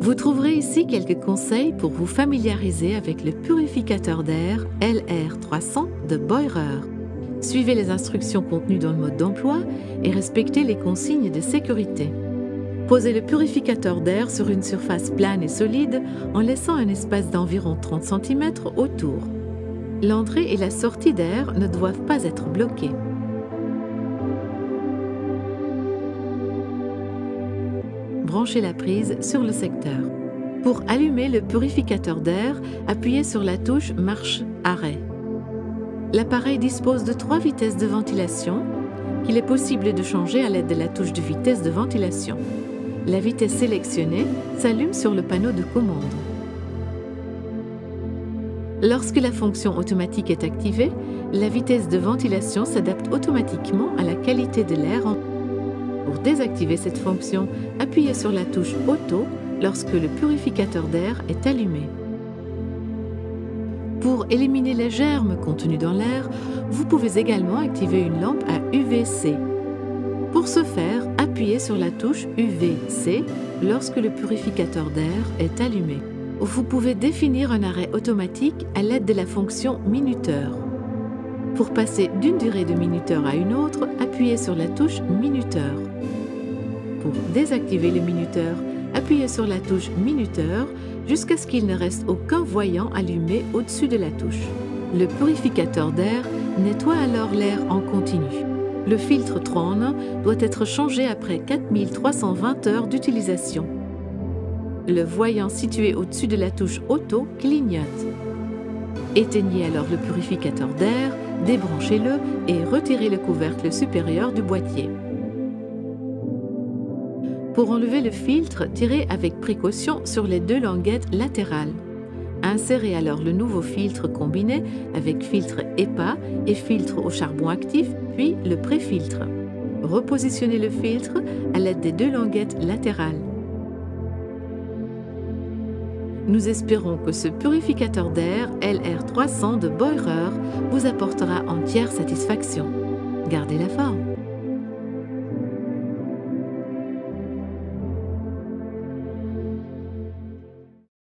Vous trouverez ici quelques conseils pour vous familiariser avec le purificateur d'air LR300 de Boirer. Suivez les instructions contenues dans le mode d'emploi et respectez les consignes de sécurité. Posez le purificateur d'air sur une surface plane et solide en laissant un espace d'environ 30 cm autour. L'entrée et la sortie d'air ne doivent pas être bloquées. Branchez la prise sur le secteur. Pour allumer le purificateur d'air, appuyez sur la touche marche-arrêt. L'appareil dispose de 3 vitesses de ventilation qu'il est possible de changer à l'aide de la touche de vitesse de ventilation. La vitesse sélectionnée s'allume sur le panneau de commande. Lorsque la fonction automatique est activée, la vitesse de ventilation s'adapte automatiquement à la qualité de l'air. Pour désactiver cette fonction, appuyez sur la touche Auto lorsque le purificateur d'air est allumé. Pour éliminer les germes contenus dans l'air, vous pouvez également activer une lampe à UVC. Pour ce faire, appuyez sur la touche UVC lorsque le purificateur d'air est allumé. Vous pouvez définir un arrêt automatique à l'aide de la fonction minuteur. Pour passer d'une durée de minuteur à une autre, appuyez sur la touche minuteur. Pour désactiver le minuteur, appuyez sur la touche minuteur jusqu'à ce qu'il ne reste aucun voyant allumé au-dessus de la touche. Le purificateur d'air nettoie alors l'air en continu. Le filtre Tron doit être changé après 4320 heures d'utilisation. Le voyant situé au-dessus de la touche Auto clignote. Éteignez alors le purificateur d'air, débranchez-le et retirez le couvercle supérieur du boîtier. Pour enlever le filtre, tirez avec précaution sur les 2 languettes latérales. Insérez alors le nouveau filtre combiné avec filtre EPA et filtre au charbon actif, puis le pré-filtre. Repositionnez le filtre à l'aide des 2 languettes latérales. Nous espérons que ce purificateur d'air LR300 de Boirer vous apportera entière satisfaction. Gardez la forme.